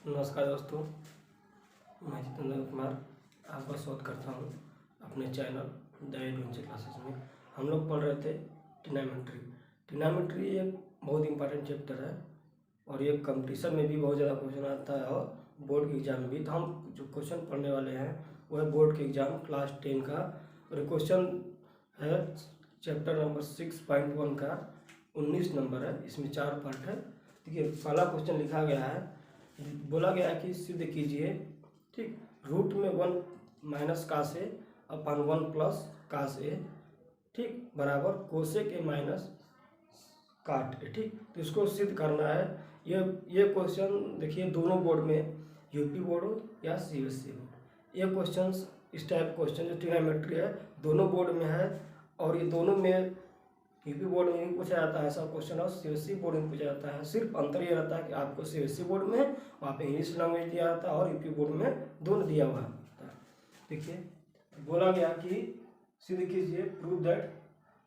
नमस्कार दोस्तों, मैं जितेंद्र कुमार आपका स्वागत करता हूं अपने चैनल द एडवेंचर क्लासेस में। हम लोग पढ़ रहे थे ट्रिग्नोमेट्री। ट्रिग्नोमेट्री एक बहुत इंपॉर्टेंट चैप्टर है और ये कंपटीशन में भी बहुत ज़्यादा क्वेश्चन आता है और बोर्ड के एग्जाम में भी। तो हम जो क्वेश्चन पढ़ने वाले हैं वो है बोर्ड के एग्जाम क्लास 10 का, और क्वेश्चन है चैप्टर नंबर 6.1 का 19 नंबर है। इसमें 4 पार्ट है। देखिए, पहला क्वेश्चन लिखा गया है, बोला गया है कि सिद्ध कीजिए, ठीक, रूट में 1 minus cos A upon 1 plus कास ए, ठीक, बराबर कोसेक ए माइनस काट ए। ठीक, तो इसको सिद्ध करना है। ये क्वेश्चन देखिए, दोनों बोर्ड में, यूपी बोर्ड हो या सीबीएसई बोर्ड, ये क्वेश्चन इस टाइप क्वेश्चन जो ट्रिग्नोमेट्री है दोनों बोर्ड में है। और ये दोनों में यूपी बोर्ड में भी पूछा जाता है ऐसा क्वेश्चन और सीबीएसई बोर्ड में पूछा जाता है। सिर्फ अंतर ये रहता है कि आपको सीबीएसई बोर्ड में वहाँ पे इंग्लिश लैंग्वेज दिया जाता है और यूपी बोर्ड में दोनों दिया हुआ होता है। देखिए, बोला गया कि सिद्ध कीजिए, prove that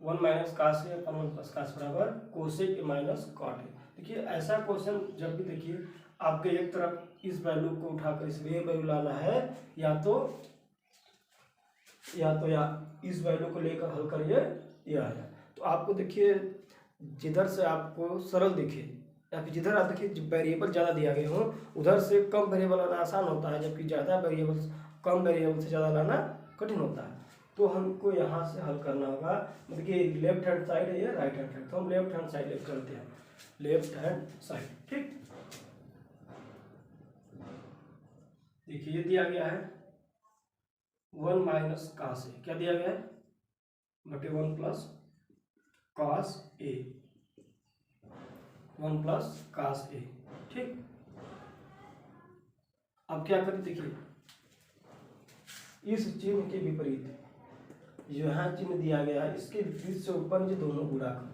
1 minus cos A upon 1 plus cos बराबर cosec A minus cot A. देखिए, ऐसा क्वेश्चन जब भी देखिए आपके एक तरफ इस वैल्यू को उठाकर इस वैल्यू लाना है, या इस वैल्यू को लेकर हल करिए ये आया। तो आपको देखिए, जिधर से आपको सरल दिखे या फिर जिधर आप देखिए वेरिएबल ज़्यादा दिया गया हो उधर से कम वेरिएबल लाना आसान होता है, जबकि ज़्यादा वेरिएबल कम वेरिएबल से ज़्यादा लाना कठिन होता है। तो हमको यहाँ से हल करना होगा। देखिए, लेफ्ट हैंड साइड है, ये राइट हैंड साइड, तो हम लेफ्ट हैंड साइड लेफ्ट करते हैं, लेफ्ट हैंड साइड। ठीक, देखिए ये दिया गया है 1 माइनस कास ए, क्या दिया गया है, बटे 1 प्लस कास ए, 1 प्लस कास ए। ठीक, अब क्या करें, देखिए इस चिन्ह के विपरीत जो यहाँ चिन्ह दिया गया है इसके विपरीत से ऊपर नीचे दोनों गुणा करो,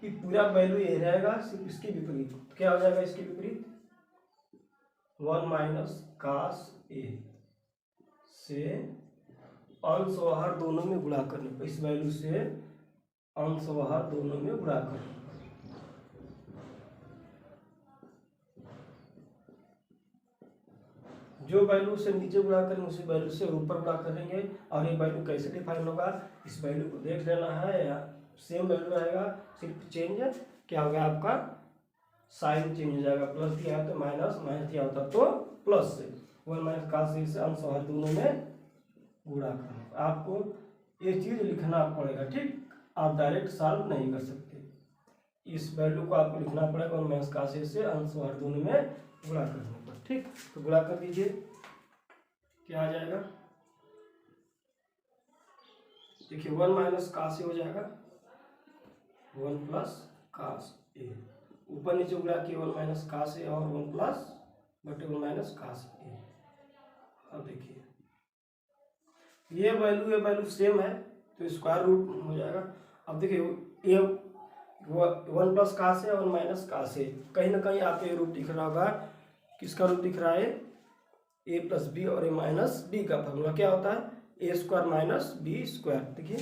ये पूरा वैल्यू ये रहेगा, सिर्फ इसके विपरीत। तो क्या हो जाएगा इसके विपरीत, 1 माइनस कास ए से अंश और हर दोनों में गुणा करने पर, इस वैल्यू से अंश और हर दोनों में गुणा करने, जो वैल्यू से नीचे गुणा करेंगे उसी वैल्यू से ऊपर गुणा करेंगे। और ये वैल्यू कैसे डिफाइन होगा, इस वैल्यू को देख लेना है, या सेम वैल्यू रहेगा, सिर्फ चेंज क्या होगा, आपका साइन चेंज हो जाएगा। प्लस दिया है तो माइनस, माइनस दिया होता तो प्लस से 1 माइनस कास से अंश और दोनों में गुणा करना। आपको ये चीज लिखना पड़ेगा। ठीक, आप डायरेक्ट सॉल्व नहीं कर सकते, इस वैल्यू को आपको लिखना पड़ेगा 1 माइनस कास से अंश और दोनों में गुणा करने पर। ठीक, तो गुणा कर दीजिए, क्या आ जाएगा, देखिए 1 माइनस कास ए हो जाएगा 1 प्लस कास ए, ऊपर नीचे गुणा किए 1 माइनस कास ए और 1 प्लस बटे 1 माइनस कास ए। अब देखिए ये वैल्यू सेम है तो स्क्वायर रूट हो जाएगा। अब देखिए ये 1 प्लस कास ए और 1 माइनस कास ए, कहीं ना कहीं आपको ये रूट दिख रहा होगा, किसका रूट दिख रहा है, ए प्लस बी और ए माइनस बी का फॉर्मूला क्या होता है, A square minus B square. देखिए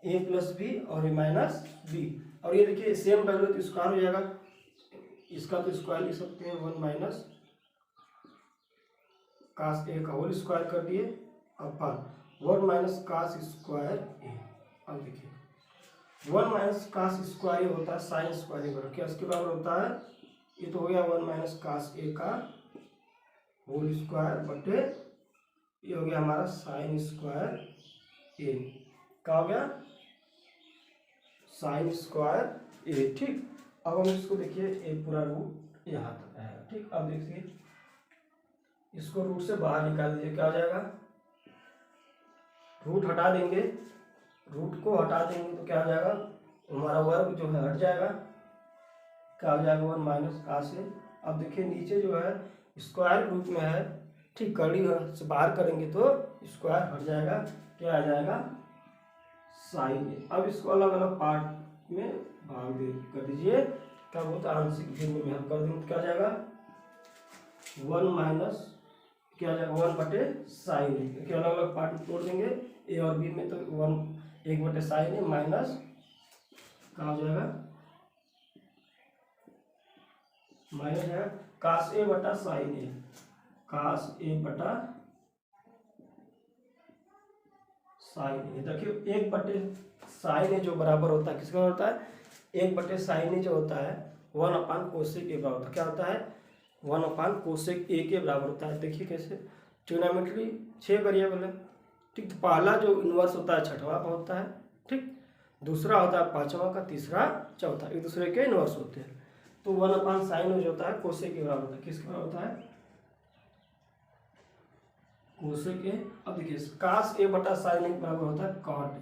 ए प्लस बी और ए माइनस बी, और ये देखिए सेम वैल्यू तो स्क्वायर हो जाएगा, इसका तो स्क्वायर लिख सकते हैं, 1 माइनस कास ए का होल स्क्वायर कर दिए अपन 1 माइनस कास स्क्वायर ए। अब देखिए 1 माइनस कास स्क्वायर ए होता है साइन स्क्वायर ए बराबर, क्या इसके बराबर होता है, ये तो हो गया 1 माइनस कास ए का होल स्क्वायर बटे ये हो गया हमारा साइन स्क्वायर ए, क्या हो गया, साइन स्क्वायर ए। ठीक, अब हम इसको देखिए ए पूरा रूट यहाँ तक आएगा। ठीक, अब देखिए इसको रूट से बाहर निकाल दीजिए, क्या हो जाएगा, रूट हटा देंगे, रूट को हटा देंगे तो क्या हो जाएगा, हमारा वर्ग जो है हट जाएगा, क्या हो जाएगा 1 माइनस कास ए। अब देखिए नीचे जो है स्क्वायर रूट में है, ठीक, कड़ी से बाहर करेंगे तो स्क्वायर हट जाएगा, क्या आ जाएगा, साइन ए। अब इसको अलग अलग पार्ट में भाग कर दीजिए, क्या बोलते हैं आंशिक भिन्न में हम कर देंगे तो क्या आ जाएगा 1 माइनस क्या आ जाएगा 1 बटे साइन ए, क्योंकि अलग अलग पार्ट में तोड़ देंगे, ए और बी में तो 1 बटे साइन ए माइनस क्या हो जाएगा माइनस है कास ए बटा साइन ए, कास ए बटा साइन ए। देखिए 1/साइन ए जो बराबर होता है किसका होता है, 1/साइन ए जो होता है 1/कोसेक ए बराबर होता है। क्या होता है, 1/कोसेक ए के बराबर होता है। देखिए कैसे, ट्रिग्नोमेट्री 6 वेरिएबल है, ठीक। तो पहला जो इन्वर्स होता है छठवां का होता है, ठीक। दूसरा होता है पांचवा का, तीसरा चौथा, एक दूसरे के इन्वर्स होते हैं। तो 1/साइन जो होता है कोसेक के बराबर होता है। किसके बराबर होता है, कोसेक ए। अब देखिए कास ए बटा साइन ए के बराबर होता है कॉट ए।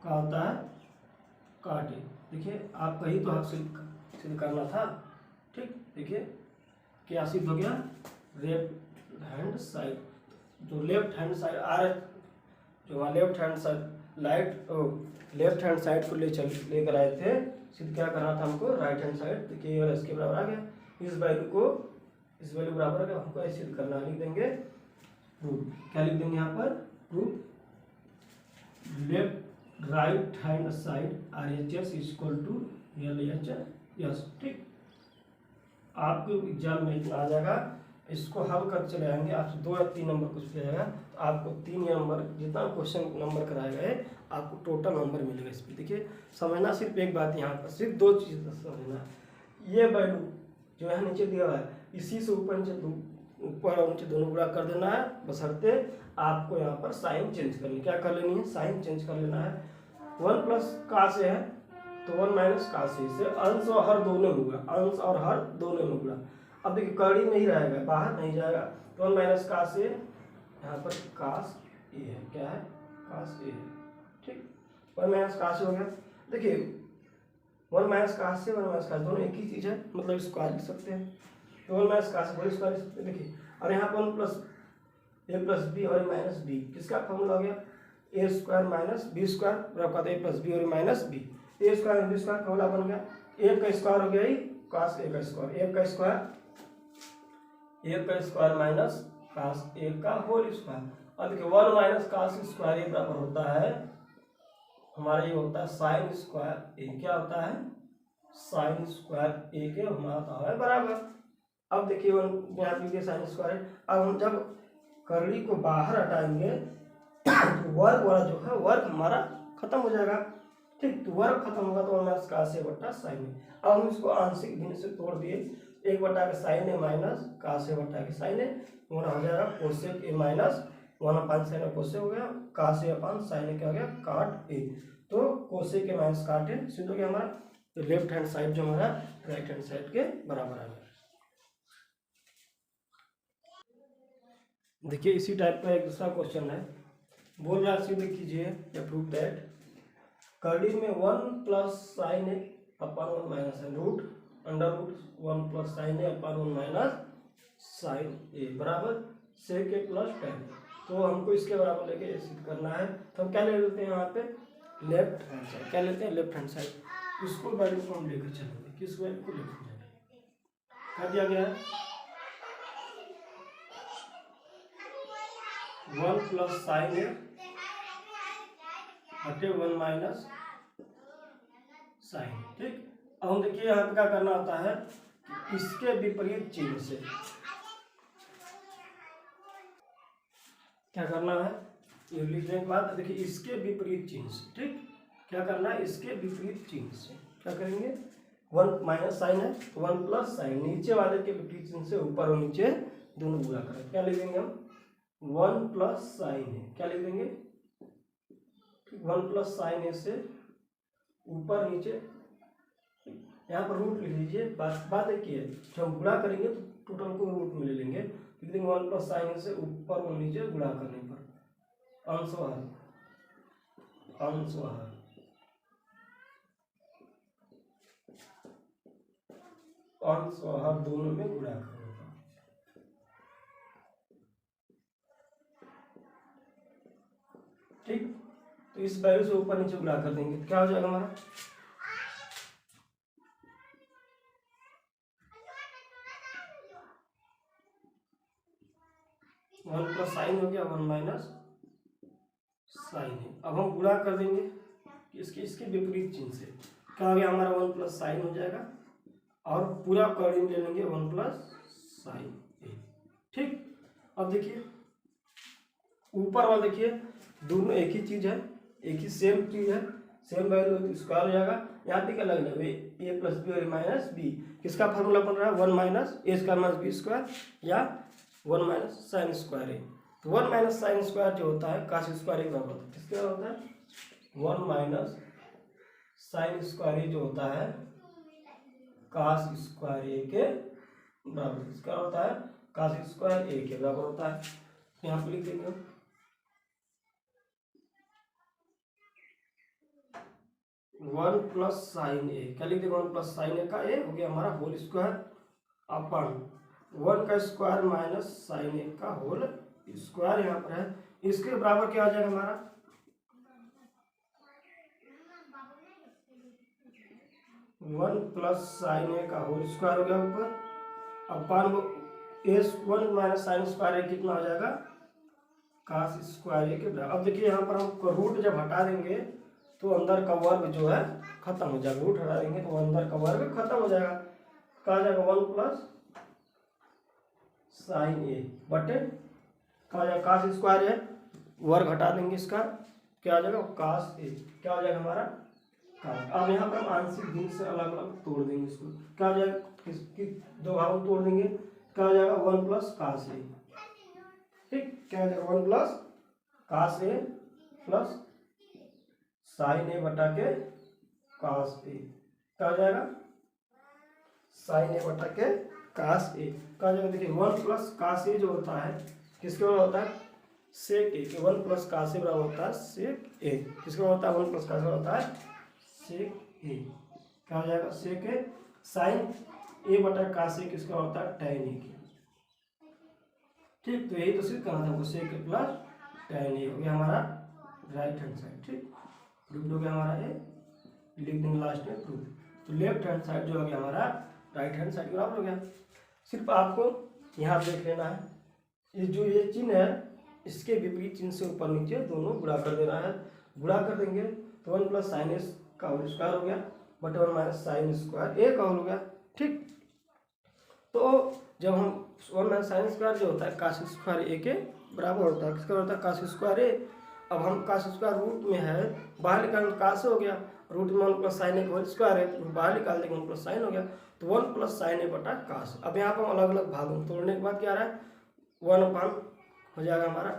क्या होता है, कॉट ए। देखिए आपका ही तो हाथ सिद्ध करना था, ठीक। देखिए क्या सिद्ध हो गया, लेफ्ट हैंड साइड, जो लेफ्ट हैंड साइड आर जो वहाँ लेफ्ट हैंड साइड को लेकर आए थे, सिद्ध क्या करना था हमको, राइट हैंड साइड। देखिए और इसके बराबर आ गया, इस वैल्यू बराबर आ गया, हमको ऐसे सिद्ध करना, लिख देंगे प्रूफ। क्या लिख देंगे यहाँ पर, proof left right hand side RHS equal to LHS, ठीक। आपको एग्जाम में इतना आ जाएगा, इसको हल कर चले आएंगे, आपसे 2 या 3 नंबर कुछ भी आएगा, तो आपको 3 या नंबर जितना क्वेश्चन नंबर कराए गए आपको टोटल नंबर मिलेगा इस पर। देखिए समझना सिर्फ एक बात, यहाँ पर सिर्फ 2 चीज़ समझना, ये वैल्यू जो है नीचे दिया हुआ है इसी से ऊपर और नीचे दोनों गुणा कर देना है, बशर्ते आपको यहाँ पर साइन चेंज करनी, क्या कर लेनी है, साइन चेंज कर लेना है। 1 प्लस काश है तो 1 माइनस काश से अंश और हर दोनों में गुणा, अंश और हर दोनों में गुणा। अब देखिए कड़ी में ही रहेगा, बाहर नहीं जाएगा, तो 1 माइनस काश ए, यहाँ पर काश ए है, क्या है, काश ए है, ठीक। 1 माइनस काश ए हो गया। देखिए 1 माइनस काश से 1 माइनस काश दोनों एक ही चीज़ है, मतलब इसको लिख सकते हैं, तो 1 माइनस काश होल स्क्वायर लिख सकते हैं। देखिए और यहाँ पर 1 प्लस ए प्लस बी और माइनस बी, किसका फॉर्मूला हो गया, ए स्क्वायर माइनस बी स्क्वायर बराबर ए प्लस बी और माइनस बी, ए स्क्वायर बी स्क्वायर फॉर्मूला बन गया, ए का स्क्वायर हो गया काश ए का स्क्वायर, ए का स्क्वायर माइनस काश ए का होल स्क्वायर। और देखिए 1 माइनस काश स्क्वायर ए बराबर होता है हमारा, ये होता है साइन स्क्वायर ए, क्या होता है, साइन स्क्वायर ए के हमारा है बराबर। अब देखिए यहाँ पे साइन स्क्वायर है, अब हम जब करड़ी को बाहर हटाएंगे तो वर्ग वाला जो है वर्ग हमारा खत्म हो जाएगा, ठीक। तो वर्ग खत्म होगा तो माइनस काश ए बटा साइन ए। अब हम इसको आंशिक भिन्न से तोड़ दिए, 1 बटा के साइन ए माइनस काश ए बटा के साइन ए, होना हो जाएगा cosec A minus 1 sine A cosec हो गया, काश ए अपन साइन ए क्या हो गया, काट ए। तो कोसेक ए माइनस काट ए सिद्ध हो गया हमारा, तो लेफ्ट हैंड साइड जो हमारा राइट हैंड साइड के बराबर आ गया। देखिए इसी टाइप का एक दूसरा क्वेश्चन है, बोल रहा है सिद्ध कीजिए या प्रूव दैट कड़ी में 1 plus sine A upon 1 minus root under root 1 plus sine A upon 1 minus sine A बराबर सेक ए प्लस टेन। तो हमको इसके बराबर लेके सिद्ध करना है, तो हम क्या ले लेते हैं यहाँ पे, लेफ्ट हैंड साइड, क्या लेते हैं, लेफ्ट हैंड साइड। इसको वैल्यू को हम लेकर चलेंगे, किस वैल्यू को लेकर चलेंगे, क्या दिया गया है, 1 प्लस साइन ए बटे 1 माइनस साइन, ठीक। अब हम देखिए यहाँ पे क्या करना होता है, इसके विपरीत चिन्ह से क्या करना है, ये लिखने के बाद देखिए इसके विपरीत चिन्ह से, ठीक। क्या करना है, इसके विपरीत चिन्ह से क्या करेंगे, 1 माइनस साइन है 1 प्लस साइन, नीचे वाले के विपरीत चिन्ह से ऊपर और नीचे दोनों गुणा करें, क्या लिख देंगे हम, 1 प्लस साइन है, क्या लिख देंगे, 1 प्लस साइन ए से ऊपर नीचे, यहाँ पर रूट लिख लीजिए। बात एक ही है, जब हम गुणा करेंगे तो टोटल को रूट में ले लेंगे, लिख देंगे 1 प्लस साइन ए से ऊपर और नीचे गुणा करने पर अंश और हर दोनों में गुणा करने पर, ठीक। तो इस वैल्यू से ऊपर नीचे गुणा कर देंगे, क्या हो जाएगा हमारा, वन प्लस साइन हो गया 1 माइनस साइन है। अब हम गुणा कर देंगे इसके विपरीत चिन्ह से, क्या हो गया हमारा, 1 प्लस साइन हो जाएगा और पूरा कॉर्डिनेट ले लेंगे 1 प्लस साइन ए। ठीक, अब देखिए ऊपर वाला देखिए दोनों एक ही चीज़ है, एक ही सेम चीज़ है, सेम वैल्यू तो स्क्वायर हो जाएगा। यहाँ पे क्या लगेगा ए प्लस बी और माइनस बी, किसका फार्मूला बन रहा है 1 माइनस ए स्क्वायर माइनस बी स्क्वायर या 1 माइनस साइन स्क्वायर ए। तो 1 माइनस साइन स्क्वायर जो होता है कास स्क्वायर ए बराबर होता है, किसके बराबर होता है 1 माइनस साइन स्क्वायर ए जो होता है कास स्क्वायर ए के बराबर, किसका होता है कास स्क्वायर ए के बराबर होता है। यहाँ पे लिख देंगे 1 प्लस साइन ए, क्या लिख देंगे 1 प्लस साइन ए का ए हो गया हमारा होल स्क्वायर अपन 1 का स्क्वायर माइनस साइन ए का होल स्क्वायर यहाँ पर है। इसके बराबर क्या आ जाएगा हमारा 1 प्लस साइन ए का होल स्क्वायर हो गया ऊपर, अपन वो एस 1 माइनस साइन स्क्वायर ए कितना हो जाएगा कास स्क्वायर ए के बराबर। अब देखिए यहाँ पर हम रूट जब हटा देंगे तो अंदर का वर्ग जो है खत्म हो जाएगा, रूट हटा देंगे तो अंदर का वर्ग खत्म हो जाएगा, कहा जाएगा 1 प्लस साइन ए बटे कहा जाएगा कास स्क्वायर है, वर्ग हटा देंगे इसका क्या आ जाएगा कास ए, क्या हो जाएगा हमारा कास। अब यहाँ पर हम आंशिक भिन्न से अलग अलग तोड़ देंगे इसको, क्या हो जाएगा किसकी दो भागों में तोड़ देंगे, क्या हो जाएगा 1 प्लस कास ए। ठीक, क्या हो जाएगा 1 प्लस कास ए प्लस साइन ए बटा के कास ए, क्या हो जाएगा साइन ए बटा के कास ए, क्या हो जाएगा देखिए 1 प्लस कास ए जो होता है किसके बराबर होता है सेक ए, 1 प्लस कास ए बराबर होता है सेक ए, किसके बराबर होता है 1 प्लस कास ए होता है सेक ए, क्या हो जाएगा सेक ए, साइन ए बटा कास ए किसका होता है tan ए की। ठीक, तो यही तो सिर्फ करना था हमको, सेक ए प्लस tan ए हो गया हमारा राइट हैंड साइड। ठीक, प्रूफ हो गया हमारा ये, लिख देंगे लास्ट में प्रूफ। तो लेफ्ट हैंड साइड जो हो गया हमारा राइट हैंड साइड के बराबर हो गया। सिर्फ आपको यहाँ देख लेना है, ये जो ये चिन्ह है इसके विपरीत चिन्ह से ऊपर नीचे दोनों गुणा कर देना है, गुणा कर देंगे तो 1 प्लस साइन एस का होल स्क्वायर हो गया बटे 1 माइनस साइन स्क्वायर ए का होल हो गया। ठीक, तो जब हम 1 माइनस साइन स्क्वायर जो होता है कास स्क्वायर ए के बराबर होता है, किसका होता है कास स्क्वायर ए। अब हम कास स्क्वायर रूट में है, बाहर निकाल कास हो गया, रूट में 1 plus sine A whole square है, तो बाहर निकाल देंगे 1 प्लस साइन हो गया, तो 1 प्लस साइन ए बटा कास। अब यहाँ पर हम अलग अलग भागों में तोड़ने के बाद क्या आ रहा है 1 अपान हो जाएगा हमारा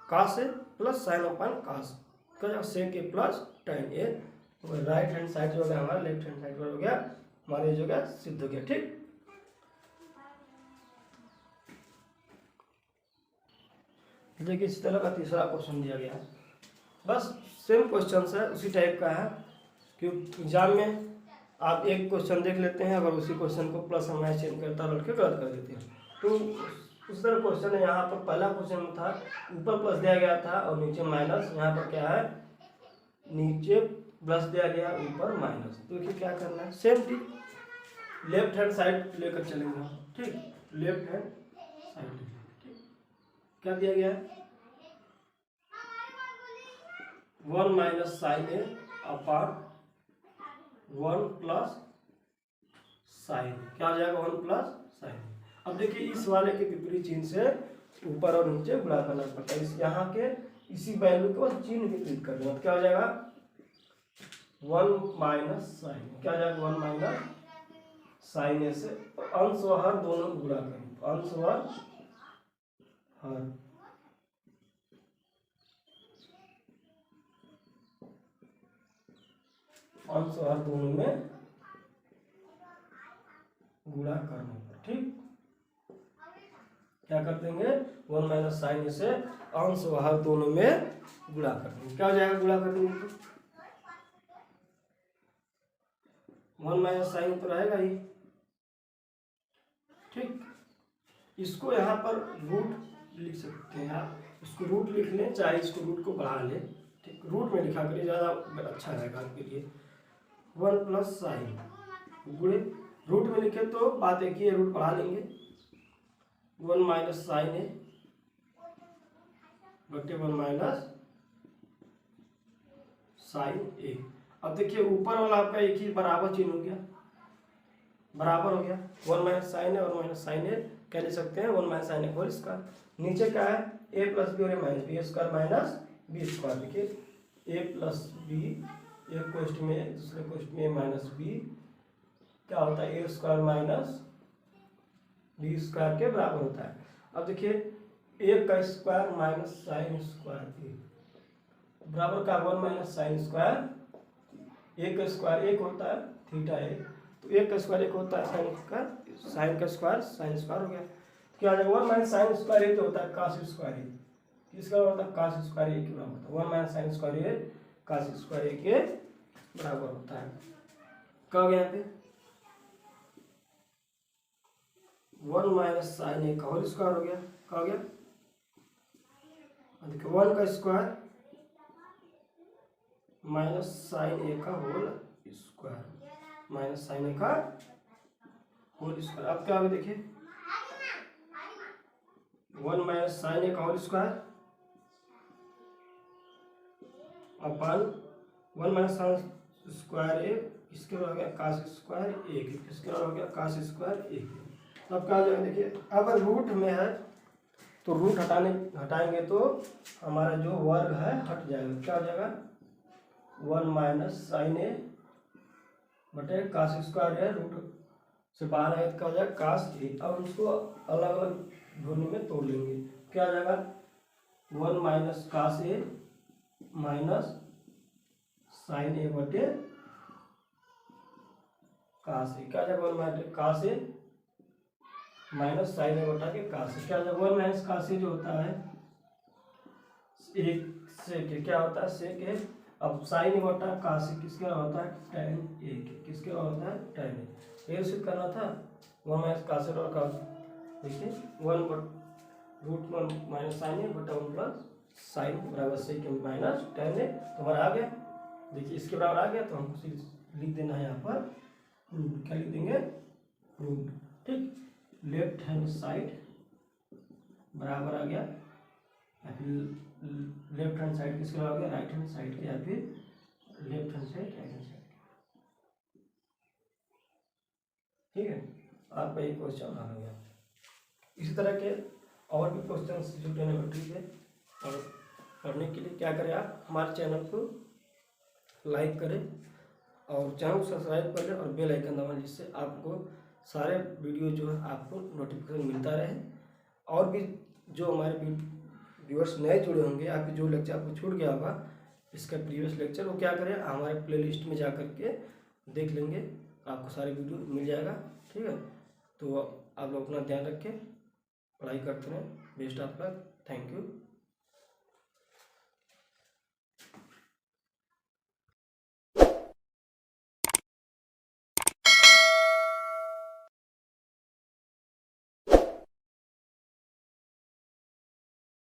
कास ए प्लस साइन अपान कास, क्या जाएगा सेक ए प्लस tan ए। राइट हैंड साइड जो हो गया हमारा लेफ्ट हैंड साइड हो गया हमारे जो गया सिद्ध हो गया। ठीक, देखिए इस तरह का तीसरा क्वेश्चन दिया गया है, बस सेम क्वेश्चन है उसी टाइप का है कि एग्जाम में आप एक क्वेश्चन देख लेते हैं, अगर उसी क्वेश्चन को प्लस और माइनस चेंज करता लड़के गलत कर देते हैं। तो उस तरह क्वेश्चन है, यहाँ पर पहला क्वेश्चन में था ऊपर प्लस दिया गया था और नीचे माइनस, यहाँ पर क्या है नीचे प्लस दिया गया ऊपर माइनस। तो देखिए क्या करना है सेम चीज लेफ्ट हैंड साइड लेकर चलेंगे। ठीक, लेफ्ट हैंड साइड क्या दिया गया है 1 माइनस साइन ए अपान 1 प्लस साइन, क्या हो जाएगा 1 प्लस साइन। अब देखिए इस वाले के विपरीत चिन्ह से ऊपर और नीचे गुणा करना पड़ता है, इस यहाँ के इसी वैल्यू के बाद चिन्ह विपरीत कर देना, क्या हो जाएगा 1 माइनस साइन, क्या हो जाएगा 1 माइनस साइन ए से अंश व हर दोनों गुणा करें, अंश व हर अंश और दोनों में गुणा करने पर। ठीक, क्या कर देंगे 1 माइनस साइन से अंश व हर दोनों में गुणा कर देंगे, क्या हो जाएगा गुणा कर देंगे तो 1 माइनस साइन तो रहेगा ही। ठीक, इसको यहाँ पर रूट लिख सकते हैं आप, इसको रूट लिख लें चाहे इसको रूट को बढ़ा लें। ठीक, रूट में लिखा करिए ज़्यादा अच्छा रहेगा आपके लिए। 1 प्लस साइन गुणे रूट में लिखे तो बात एक ही है, रूट बढ़ा लेंगे 1 माइनस साइन ए बटे 1 माइनस साइन ए। अब देखिए ऊपर वाला आपका एक ही बराबर चिन्ह हो गया, बराबर हो गया 1 माइनस साइन ए और माइनस साइन ए क्या ले सकते हैं 1 minus sine A whole square. नीचे क्या है ए प्लस बी और A minus B square minus B square. देखिए ए प्लस बी एक क्वेश्चन में दूसरे क्वेश्चन में माइनस बी क्या होता है A square minus B square के बराबर होता है। अब देखिए ए का square minus sine square A बराबर का 1 माइनस साइन स्क्वायर ए का स्क्वायर एक होता है थीटा ए, तो एक का स्क्वायर एक होता है साइन का स्क्वायर साइन स्क्वायर हो गया। तो क्या आ जाएगा 1 माइनस साइन स्क्वायर ए जो होता है कास स्क्वायर ए किसका होता है कास स्क्वायर ए के बराबर होता है 1 माइनस साइन स्क्वायर ए कास स्क्वायर ए के बराबर होता है। क्या हो गया यहाँ पे 1 माइनस साइन ए का होल स्क्वायर हो गया। क्या हो गया देखिए 1 का स्क्वायर माइनस साइन ए का whole square minus sine A का होल स्क्वायर। अब क्या होगा देखिए 1 माइनस साइन ए का whole square upon 1 minus sine square A इसके बाद हो गया कास स्क्वायर ए इसके बाद हो गया कास स्क्वायर ए। अब क्या हो जाएगा देखिए अगर रूट में है तो रूट हटाएंगे तो हमारा जो वर्ग है हट जाएगा। क्या हो जाएगा 1 माइनस साइन ए बटे कास स्क्वायर है रूट से बाहर है क्या हो जाएगा कास ए। अब उसको अलग अलग ढोने में तोड़ लेंगे। क्या आ जाएगा 1 माइनस कास ए माइनस साइन ए बटे कास ए। क्या आ जाएगा 1 माइनस कास ए माइनस साइन ए बटा के कास ए। क्या आ जाएगा 1 माइनस कास ए जो होता है एक से क्या होता है सेक ए। अब साइन ए बटा कास ए किसके होता है tan ए किसके होता है tan ए। ये सिद्ध करना था 1 माइनस कास ए और कास देखिए 1 रूट 1 माइनस साइन ए बटा 1 प्लस साइन बराबर सेक माइनस tan ए तो हमारा आ गया। देखिए इसके बराबर आ गया तो हमको लिख देना है यहाँ पर रूट। क्या लिख देंगे रूट। ठीक लेफ्ट हैंड साइड बराबर आ गया या फिर लेफ्ट हैंड साइड किसके बराबर आ गया राइट हैंड साइड के या फिर left hand side right hand side. ठीक है आपका ये क्वेश्चन हल हो गया। इसी तरह के और भी क्वेश्चन जो ट्रिग्नोमेट्री के और पढ़ने के लिए क्या करें आप हमारे चैनल को लाइक करें और चैनल को सब्सक्राइब कर लें और बेल आइकन दबाएं जिससे आपको सारे वीडियो जो है आपको नोटिफिकेशन मिलता रहे। और भी जो हमारे व्यूअर्स नए जुड़े होंगे या फिर जो लेक्चर आपको छूट गया होगा इसका प्रीवियस लेक्चर वो क्या करें हमारे प्लेलिस्ट में जा कर के देख लेंगे आपको सारे वीडियो मिल जाएगा। ठीक है तो आप लोग अपना ध्यान रखें पढ़ाई करते रहें। Best of luck. Thank you.